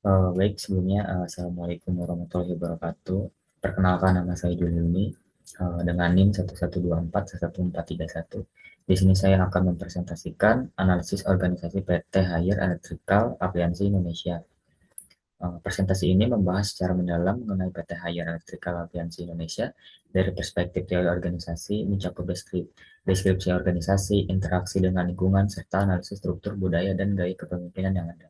Baik, sebelumnya Assalamualaikum warahmatullahi wabarakatuh. Perkenalkan, nama saya Juni dengan NIM 1124 11431. Di sini saya akan mempresentasikan analisis organisasi PT Haier Electrical Appliances Indonesia. Presentasi ini membahas secara mendalam mengenai PT Haier Electrical Appliances Indonesia dari perspektif teori organisasi, mencakup deskripsi organisasi, interaksi dengan lingkungan, serta analisis struktur budaya dan gaya kepemimpinan yang ada.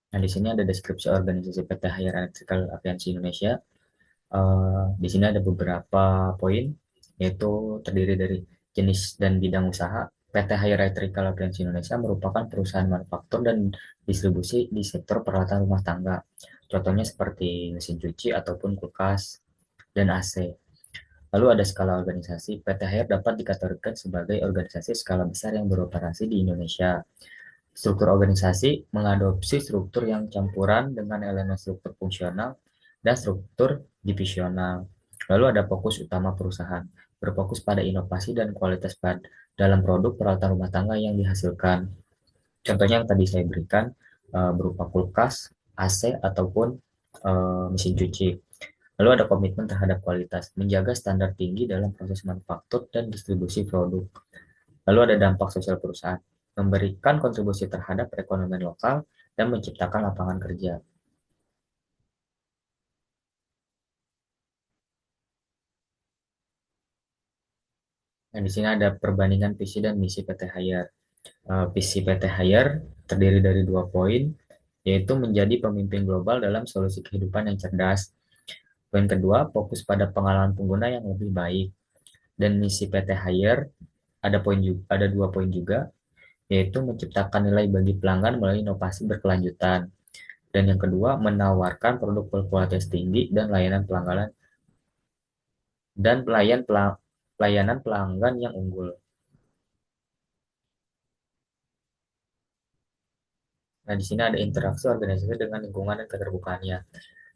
Nah, di sini ada deskripsi organisasi PT Haier Electrical Appliances Indonesia. Di sini ada beberapa poin, yaitu terdiri dari jenis dan bidang usaha. PT Haier Electrical Appliances Indonesia merupakan perusahaan manufaktur dan distribusi di sektor peralatan rumah tangga. Contohnya seperti mesin cuci ataupun kulkas dan AC. Lalu ada skala organisasi. PT Haier dapat dikategorikan sebagai organisasi skala besar yang beroperasi di Indonesia. Struktur organisasi mengadopsi struktur yang campuran dengan elemen struktur fungsional dan struktur divisional. Lalu ada fokus utama perusahaan, berfokus pada inovasi dan kualitas dalam produk peralatan rumah tangga yang dihasilkan. Contohnya yang tadi saya berikan berupa kulkas, AC, ataupun mesin cuci. Lalu ada komitmen terhadap kualitas, menjaga standar tinggi dalam proses manufaktur dan distribusi produk. Lalu ada dampak sosial perusahaan, memberikan kontribusi terhadap perekonomian lokal dan menciptakan lapangan kerja. Dan di sini ada perbandingan visi dan misi PT Haier. Visi PT Haier terdiri dari dua poin, yaitu menjadi pemimpin global dalam solusi kehidupan yang cerdas. Poin kedua, fokus pada pengalaman pengguna yang lebih baik. Dan misi PT Haier ada dua poin juga, yaitu menciptakan nilai bagi pelanggan melalui inovasi berkelanjutan. Dan yang kedua, menawarkan produk berkualitas tinggi dan layanan pelanggan dan pelayanan pelanggan yang unggul. Nah, di sini ada interaksi organisasi dengan lingkungan dan keterbukaannya.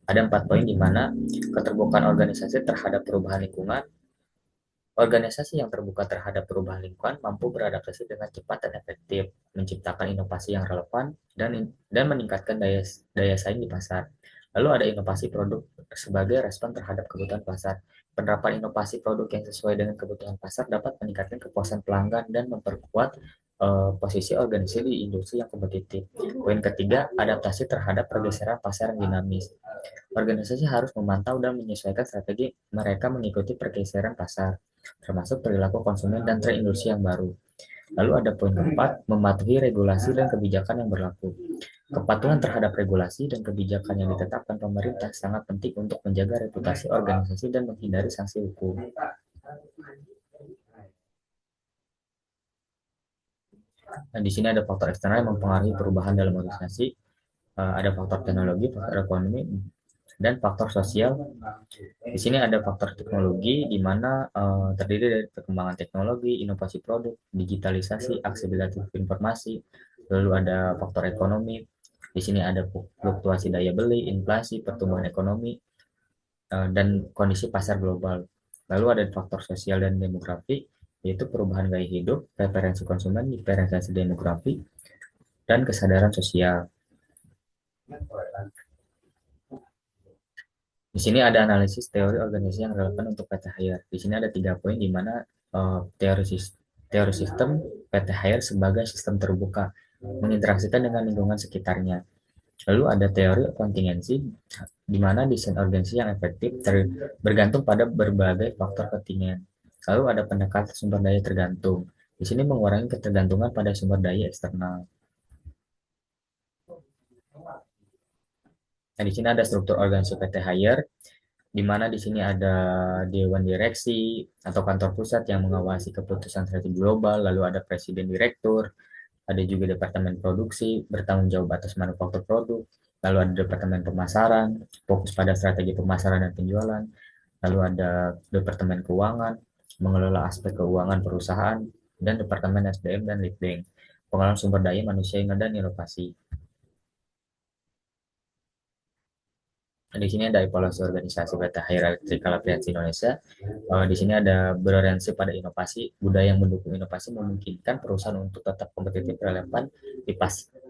Ada 4 poin di mana keterbukaan organisasi terhadap perubahan lingkungan. Organisasi yang terbuka terhadap perubahan lingkungan mampu beradaptasi dengan cepat dan efektif, menciptakan inovasi yang relevan, dan meningkatkan daya saing di pasar. Lalu ada inovasi produk sebagai respon terhadap kebutuhan pasar. Penerapan inovasi produk yang sesuai dengan kebutuhan pasar dapat meningkatkan kepuasan pelanggan dan memperkuat posisi organisasi di industri yang kompetitif. Poin ketiga, adaptasi terhadap pergeseran pasar yang dinamis. Organisasi harus memantau dan menyesuaikan strategi mereka mengikuti pergeseran pasar, termasuk perilaku konsumen dan tren industri yang baru. Lalu ada poin keempat, mematuhi regulasi dan kebijakan yang berlaku. Kepatuhan terhadap regulasi dan kebijakan yang ditetapkan pemerintah sangat penting untuk menjaga reputasi organisasi dan menghindari sanksi hukum. Nah, di sini ada faktor eksternal yang mempengaruhi perubahan dalam organisasi. Ada faktor teknologi, faktor ekonomi, dan faktor sosial. Di sini ada faktor teknologi di mana terdiri dari perkembangan teknologi, inovasi produk, digitalisasi, aksesibilitas informasi. Lalu ada faktor ekonomi. Di sini ada fluktuasi daya beli, inflasi, pertumbuhan ekonomi, dan kondisi pasar global. Lalu ada faktor sosial dan demografi, yaitu perubahan gaya hidup, preferensi konsumen, diferensiasi demografi, dan kesadaran sosial. Di sini ada analisis teori organisasi yang relevan untuk PT Haier. Di sini ada 3 poin di mana teori sistem PT Haier sebagai sistem terbuka menginteraksikan dengan lingkungan sekitarnya. Lalu ada teori kontingensi di mana desain organisasi yang efektif bergantung pada berbagai faktor kontingen. Lalu ada pendekatan sumber daya tergantung. Di sini mengurangi ketergantungan pada sumber daya eksternal. Nah, di sini ada struktur organisasi PT Haier, di mana di sini ada dewan direksi atau kantor pusat yang mengawasi keputusan strategi global, lalu ada presiden direktur, ada juga departemen produksi bertanggung jawab atas manufaktur produk, lalu ada departemen pemasaran, fokus pada strategi pemasaran dan penjualan, lalu ada departemen keuangan, mengelola aspek keuangan perusahaan, dan departemen SDM dan Leadbank, pengelolaan sumber daya manusia dan inovasi. Di sini ada evaluasi organisasi PT Hire Electrical Appliance Indonesia. Di sini ada berorientasi pada inovasi, budaya yang mendukung inovasi memungkinkan perusahaan untuk tetap kompetitif relevan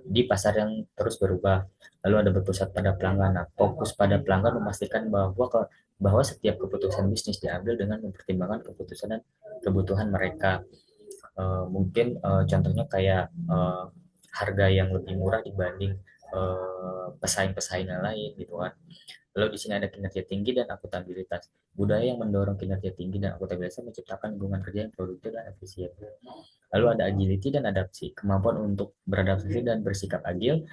di pasar yang terus berubah. Lalu ada berpusat pada pelanggan. Nah, fokus pada pelanggan memastikan bahwa setiap keputusan bisnis diambil dengan mempertimbangkan keputusan dan kebutuhan mereka. Mungkin contohnya kayak harga yang lebih murah dibanding pesaing-pesaing yang lain gitu kan. Lalu di sini ada kinerja tinggi dan akuntabilitas. Budaya yang mendorong kinerja tinggi dan akuntabilitas menciptakan hubungan kerja yang produktif dan efisien. Lalu ada agility dan adaptasi. Kemampuan untuk beradaptasi dan bersikap agil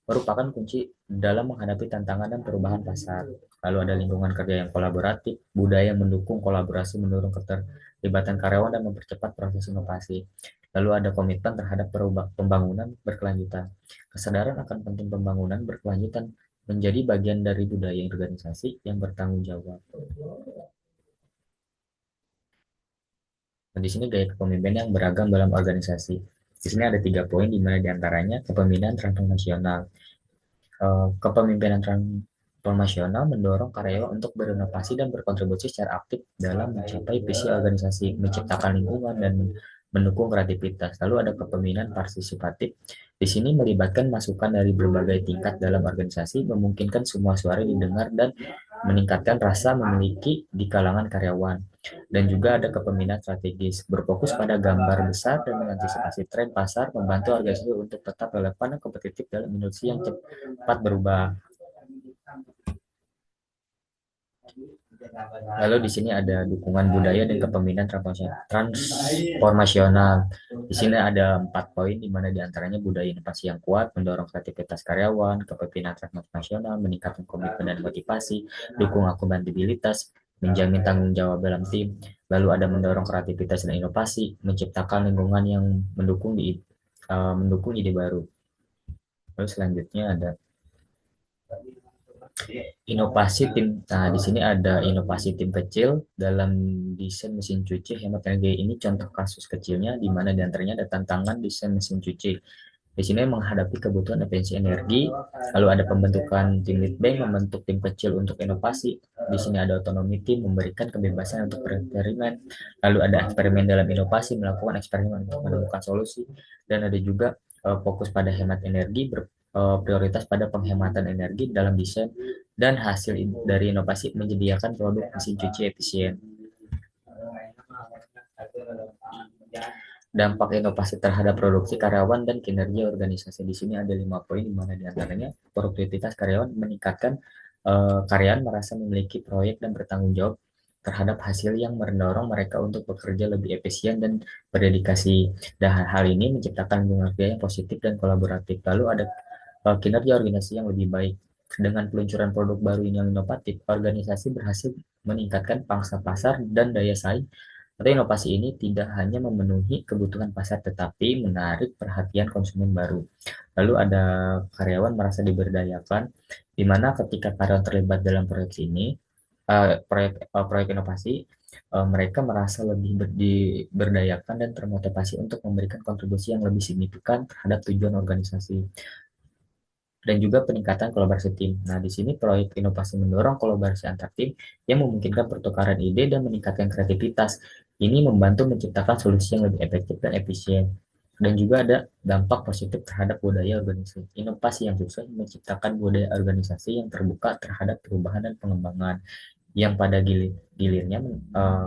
merupakan kunci dalam menghadapi tantangan dan perubahan pasar. Lalu ada lingkungan kerja yang kolaboratif, budaya yang mendukung kolaborasi, mendorong keterlibatan karyawan dan mempercepat proses inovasi. Lalu ada komitmen terhadap pembangunan berkelanjutan. Kesadaran akan penting pembangunan berkelanjutan menjadi bagian dari budaya organisasi yang bertanggung jawab. Nah, di sini gaya kepemimpinan yang beragam dalam organisasi. Di sini ada 3 poin, di mana diantaranya kepemimpinan transformasional. Kepemimpinan transformasional mendorong karyawan untuk berinovasi dan berkontribusi secara aktif dalam mencapai visi organisasi, menciptakan lingkungan, dan mendukung kreativitas. Lalu ada kepemimpinan partisipatif. Di sini melibatkan masukan dari berbagai tingkat dalam organisasi, memungkinkan semua suara didengar dan meningkatkan rasa memiliki di kalangan karyawan. Dan juga ada kepemimpinan strategis, berfokus pada gambar besar dan mengantisipasi tren pasar, membantu organisasi untuk tetap relevan dan kompetitif dalam industri yang cepat berubah. Lalu di sini ada dukungan budaya dan kepemimpinan transformasional. Di sini ada 4 poin, di mana diantaranya budaya inovasi yang kuat, mendorong kreativitas karyawan, kepemimpinan transformasional, meningkatkan komitmen dan motivasi, dukung akuntabilitas, menjamin tanggung jawab dalam tim. Lalu ada mendorong kreativitas dan inovasi, menciptakan lingkungan yang mendukung ide baru. Lalu selanjutnya ada inovasi tim. Nah, di sini ada inovasi tim kecil dalam desain mesin cuci hemat energi. Ini contoh kasus kecilnya, di mana diantaranya ada tantangan desain mesin cuci. Di sini menghadapi kebutuhan efisiensi energi, lalu ada pembentukan tim lead bank, membentuk tim kecil untuk inovasi. Di sini ada otonomi tim, memberikan kebebasan untuk bereksperimen. Lalu ada eksperimen dalam inovasi, melakukan eksperimen untuk menemukan solusi. Dan ada juga fokus pada hemat energi, prioritas pada penghematan energi dalam desain, dan hasil dari inovasi menyediakan produk mesin cuci efisien. Dampak inovasi terhadap produksi karyawan dan kinerja organisasi. Di sini ada 5 poin, di mana diantaranya produktivitas karyawan meningkatkan, karyawan merasa memiliki proyek dan bertanggung jawab terhadap hasil yang mendorong mereka untuk bekerja lebih efisien dan berdedikasi. Dan hal ini menciptakan lingkungan kerja yang positif dan kolaboratif. Lalu ada kinerja organisasi yang lebih baik. Dengan peluncuran produk baru yang inovatif, organisasi berhasil meningkatkan pangsa pasar dan daya saing, atau inovasi ini tidak hanya memenuhi kebutuhan pasar tetapi menarik perhatian konsumen baru. Lalu ada karyawan merasa diberdayakan, di mana ketika karyawan terlibat dalam proyek ini, proyek inovasi, mereka merasa lebih diberdayakan dan termotivasi untuk memberikan kontribusi yang lebih signifikan terhadap tujuan organisasi. Dan juga peningkatan kolaborasi tim. Nah, di sini proyek inovasi mendorong kolaborasi antar tim yang memungkinkan pertukaran ide dan meningkatkan kreativitas. Ini membantu menciptakan solusi yang lebih efektif dan efisien. Dan juga ada dampak positif terhadap budaya organisasi. Inovasi yang sukses menciptakan budaya organisasi yang terbuka terhadap perubahan dan pengembangan, yang pada gilirnya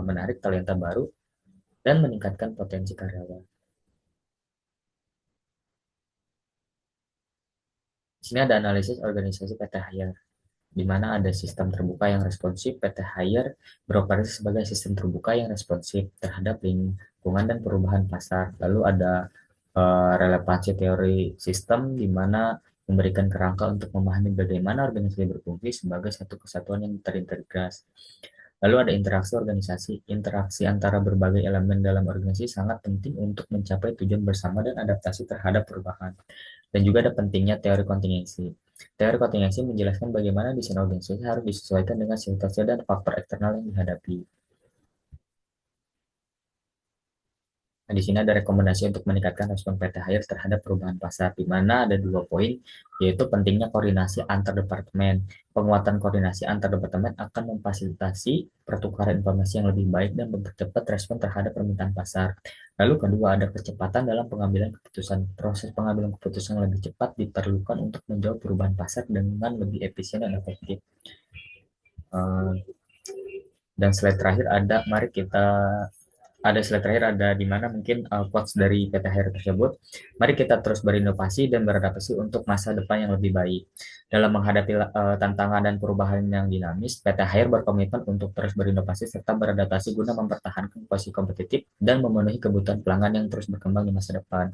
menarik talenta baru dan meningkatkan potensi karyawan. Di sini ada analisis organisasi PT Hire, di mana ada sistem terbuka yang responsif. PT Hire beroperasi sebagai sistem terbuka yang responsif terhadap lingkungan dan perubahan pasar. Lalu ada relevansi teori sistem, di mana memberikan kerangka untuk memahami bagaimana organisasi berfungsi sebagai satu kesatuan yang terintegrasi. Lalu ada interaksi organisasi. Interaksi antara berbagai elemen dalam organisasi sangat penting untuk mencapai tujuan bersama dan adaptasi terhadap perubahan. Dan juga ada pentingnya teori kontingensi. Teori kontingensi menjelaskan bagaimana desain organisasi harus disesuaikan dengan situasi dan faktor eksternal yang dihadapi. Nah, di sini ada rekomendasi untuk meningkatkan respon PT Hire terhadap perubahan pasar, di mana ada dua poin, yaitu pentingnya koordinasi antar departemen. Penguatan koordinasi antar departemen akan memfasilitasi pertukaran informasi yang lebih baik dan mempercepat respon terhadap permintaan pasar. Lalu kedua, ada kecepatan dalam pengambilan keputusan. Proses pengambilan keputusan yang lebih cepat diperlukan untuk menjawab perubahan pasar dengan lebih efisien dan efektif. Eh, Dan slide terakhir mari kita ada slide terakhir ada di mana mungkin quotes dari PT HR tersebut. Mari kita terus berinovasi dan beradaptasi untuk masa depan yang lebih baik. Dalam menghadapi tantangan dan perubahan yang dinamis, PT HR berkomitmen untuk terus berinovasi serta beradaptasi guna mempertahankan posisi kompetitif dan memenuhi kebutuhan pelanggan yang terus berkembang di masa depan.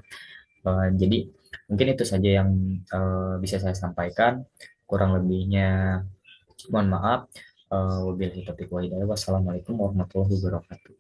Jadi mungkin itu saja yang bisa saya sampaikan. Kurang lebihnya mohon maaf. Wabillahi taufiq wa hidayah. Wassalamualaikum warahmatullahi wabarakatuh.